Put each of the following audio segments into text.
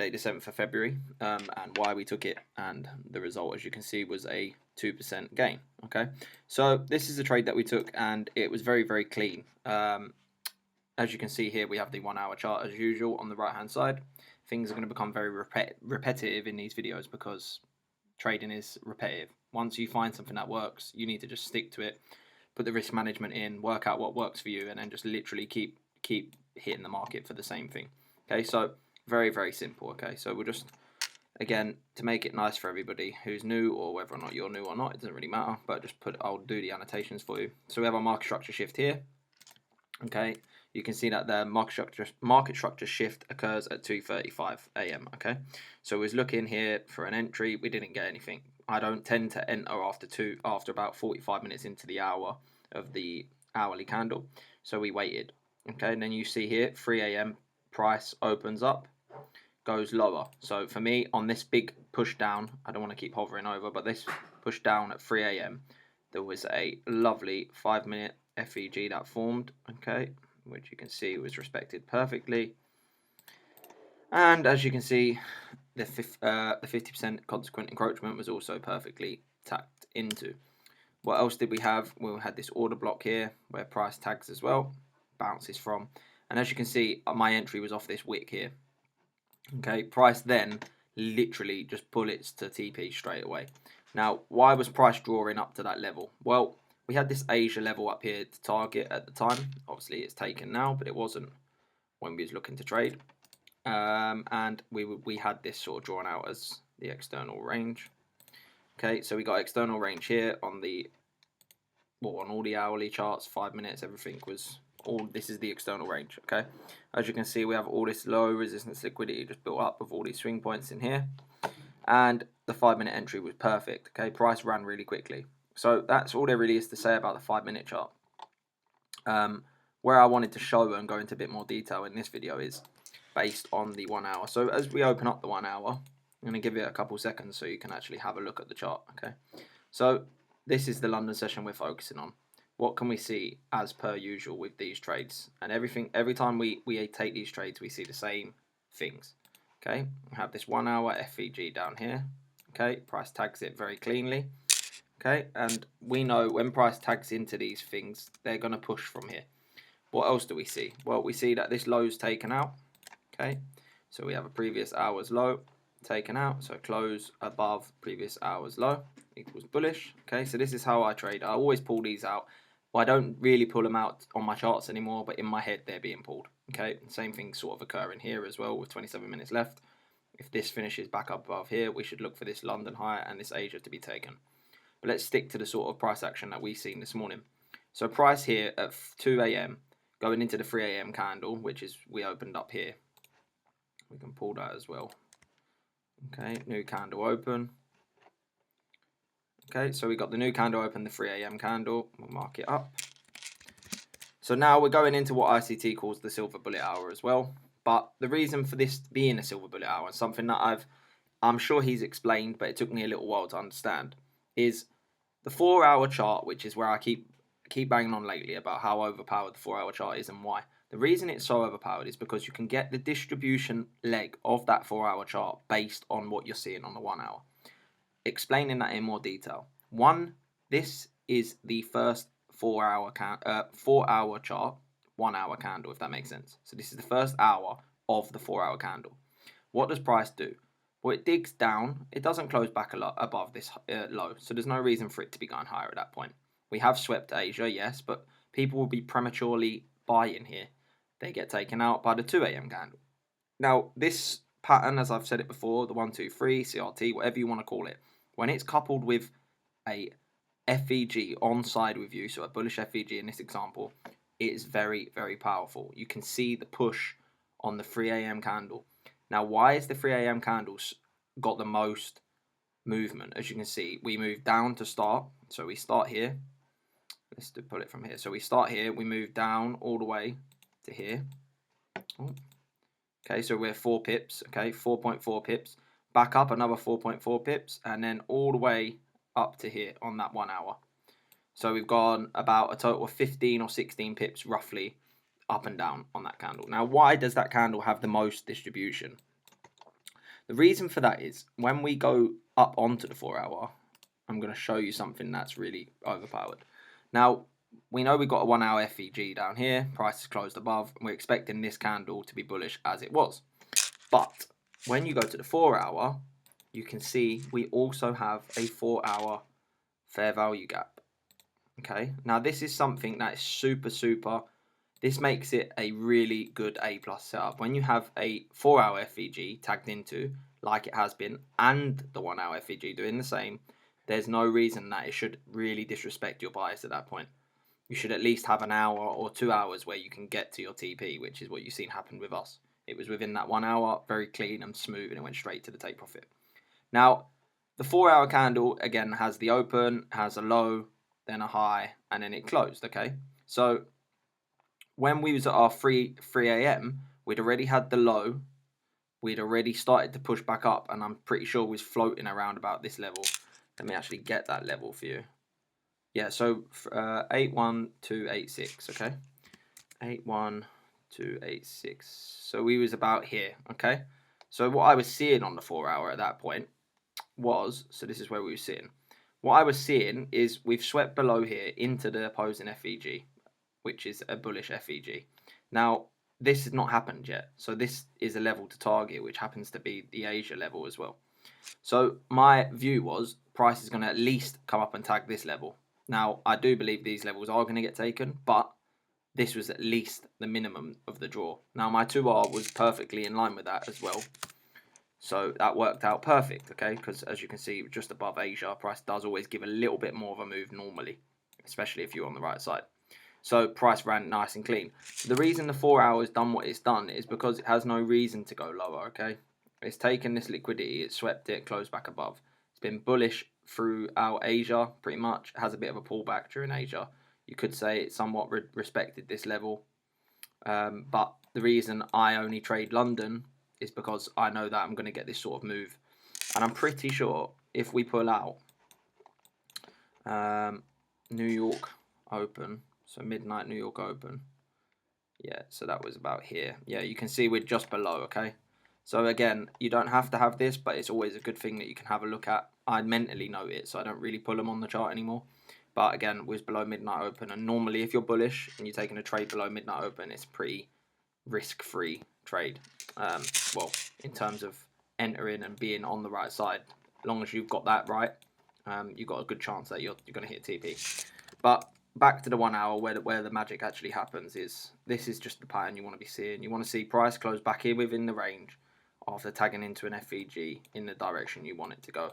date the 7th of February, and why we took it, and the result, as you can see, was a 2% gain. Okay, so this is the trade that we took, and it was very, very clean. As you can see here, we have the 1 hour chart as usual on the right hand side. Things are going to become very repetitive in these videos because trading is repetitive. Once you find something that works, you need to just stick to it, put the risk management in, work out what works for you, and then just literally keep hitting the market for the same thing. Okay, so very, very simple. Okay, so we'll just, again, to make it nice for everybody who's new, or whether or not you're new or not, it doesn't really matter, but just I'll do the annotations for you. So we have our market structure shift here. Okay, you can see that the market structure shift occurs at 2:35 AM. Okay, so we was looking here for an entry, we didn't get anything. I don't tend to enter after about 45 minutes into the hour of the hourly candle, so we waited. Okay, and then you see here 3 AM price opens up, goes lower. So for me, on this big push down, I don't want to keep hovering over, but this push down at 3 AM, there was a lovely 5-minute FEG that formed, okay, which you can see was respected perfectly. And as you can see, the 50% consequent encroachment was also perfectly tapped into. What else did we have? We had this order block here where price tags as well, bounces from. And as you can see, my entry was off this wick here. Okay, price then literally just bullets to TP straight away. Now, why was price drawing up to that level? Well, we had this Asia level up here to target at the time. Obviously, it's taken now, but it wasn't when we was looking to trade. And we had this sort of drawn out as the external range. Okay, so we got external range here on on all the hourly charts, 5 minutes, everything was this is the external range. Okay, as you can see, we have all this low resistance liquidity just built up with all these swing points in here, and the 5-minute entry was perfect. Okay, price ran really quickly. So that's all there really is to say about the 5-minute chart. Where I wanted to show and go into a bit more detail in this video is based on the 1 hour. So as we open up the 1 hour, I'm going to give it a couple seconds so you can actually have a look at the chart. Okay, so this is the London session we're focusing on. What can we see as per usual with these trades? And every time we take these trades, we see the same things. Okay, we have this 1 hour FEG down here. Okay, price tags it very cleanly. Okay, and we know when price tags into these things, they're going to push from here. What else do we see? Well, we see that this low is taken out. Okay, so we have a previous hour's low taken out, so close above previous hour's low equals bullish. Okay, so this is how I trade. I always pull these out. Well, I don't really pull them out on my charts anymore, but in my head they're being pulled. Okay, same thing sort of occurring here as well with 27 minutes left. If this finishes back up above here, we should look for this London high and this Asia to be taken. But let's stick to the sort of price action that we've seen this morning. So price here at 2 AM going into the 3 AM candle, which is we opened up here. We can pull that as well. Okay, new candle open. Okay, so we got the new candle open, the 3 AM candle. We'll mark it up. So now we're going into what ICT calls the silver bullet hour as well. But the reason for this being a silver bullet hour, something that I'm sure he's explained, but it took me a little while to understand, is the 4 hour chart, which is where I keep banging on lately about how overpowered the 4 hour chart is and why. The reason it's so overpowered is because you can get the distribution leg of that 4 hour chart based on what you're seeing on the 1 hour. Explaining that in more detail. This is the first 4 hour chart, 1 hour candle, if that makes sense. So this is the first hour of the 4 hour candle. What does price do? Well, it digs down. It doesn't close back a lot above this low, so there's no reason for it to be going higher at that point. We have swept Asia, yes, but people will be prematurely buying here. They get taken out by the 2 AM candle. Now, this pattern, as I've said it before, the 1, 2, 3, CRT, whatever you want to call it, when it's coupled with a FEG on side with you, so a bullish FEG in this example, it is very, very powerful. You can see the push on the 3 AM candle. Now, why is the 3 AM candles got the most movement? As you can see, we move down to start. So we start here. Let's pull it from here. So we start here. We move down all the way to here. Oh. Okay, so we're 4 pips. Okay, 4.4 pips. Back up another 4.4 pips. And then all the way up to here on that 1 hour. So we've gone about a total of 15 or 16 pips roughly up and down on that candle. Now, why does that candle have the most distribution? The reason for that is when we go up onto the 4 hour, I'm going to show you something that's really overpowered. Now, we know we've got a 1 hour FVG down here, price is closed above, and we're expecting this candle to be bullish as it was. But when you go to the 4 hour, you can see we also have a 4 hour fair value gap. Okay, now this is something that is super, this makes it a really good A+ setup. When you have a 4 hour FVG tagged into, like it has been, and the 1 hour FVG doing the same, there's no reason that it should really disrespect your bias at that point. You should at least have an hour or 2 hours where you can get to your TP, which is what you've seen happen with us. It was within that 1 hour, very clean and smooth, and it went straight to the take profit. Now, the 4 hour candle, again, has the open, has a low, then a high, and then it closed, okay? So, when we was at our 3 a.m., we'd already had the low, we'd already started to push back up, and I'm pretty sure we was floating around about this level. Let me actually get that level for you. Yeah, so 81286, okay? 81286. So we was about here, okay? So what I was seeing on the 4 hour at that point was, so this is where we were sitting. What I was seeing is we've swept below here into the opposing FVG, which is a bullish FVG. Now, this has not happened yet. So this is a level to target, which happens to be the Asia level as well. So my view was price is going to at least come up and tag this level. Now, I do believe these levels are going to get taken, but this was at least the minimum of the draw. Now, my 2R was perfectly in line with that as well. So that worked out perfect, okay? Because as you can see, just above Asia, price does always give a little bit more of a move normally, especially if you're on the right side. So price ran nice and clean. The reason the 4 hours done what it's done is because it has no reason to go lower, okay? It's taken this liquidity, it swept it, closed back above. It's been bullish throughout Asia, pretty much. It has a bit of a pullback during Asia. You could say it somewhat respected this level. But the reason I only trade London is because I know that I'm going to get this sort of move. And I'm pretty sure if we pull out New York Open, so midnight New York Open. Yeah, so that was about here. Yeah, you can see we're just below, okay? So again, you don't have to have this, but it's always a good thing that you can have a look at. I mentally know it, so I don't really pull them on the chart anymore. But again, we're below midnight open. And normally if you're bullish and you're taking a trade below midnight open, it's pretty risk-free trade. Well, in terms of entering and being on the right side. As long as you've got that right, you've got a good chance that you're going to hit TP. But back to the 1 hour where the magic actually happens is this is just the pattern you want to be seeing. You want to see price close back here within the range after tagging into an FVG in the direction you want it to go.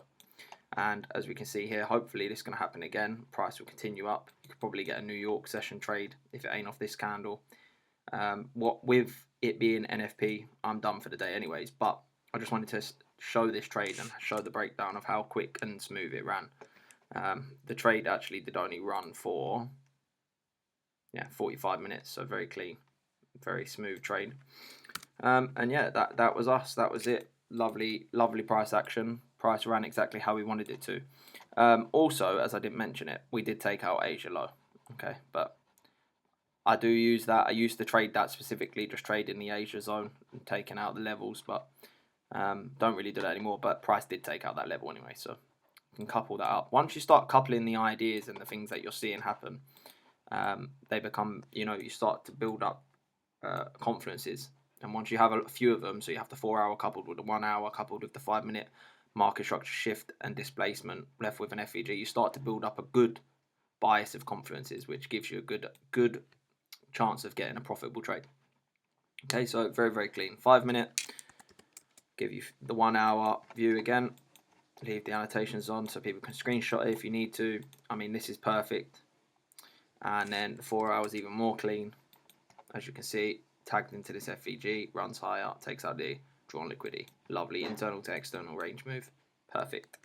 And as we can see here, hopefully this is going to happen again. Price will continue up. You could probably get a New York session trade if it ain't off this candle. What with it being NFP, I'm done for the day anyways. But I just wanted to show this trade and show the breakdown of how quick and smooth it ran. The trade actually did only run for 45 minutes, so very clean, very smooth trade. And yeah, that was us. That was it. Lovely price action. Price ran exactly how we wanted it to. Also, as I didn't mention it, we did take out Asia low. Okay, but I do use that. I used to trade that specifically, just trading the Asia zone and taking out the levels, but don't really do that anymore. But price did take out that level anyway, so you can couple that up. Once you start coupling the ideas and the things that you're seeing happen, they become, you start to build up confidences. And once you have a few of them, so you have the 4 hour coupled with the 1 hour coupled with the 5 minute market structure shift and displacement left with an FVG, you start to build up a good bias of confidences, which gives you a good chance of getting a profitable trade. Okay, so very, very clean. 5 minute, give you the 1 hour view again. Leave the annotations on so people can screenshot it if you need to. I mean, this is perfect. And then the 4 hours even more clean. As you can see, tagged into this FVG, runs higher, takes out the drawn liquidity. Lovely internal to external range move. Perfect.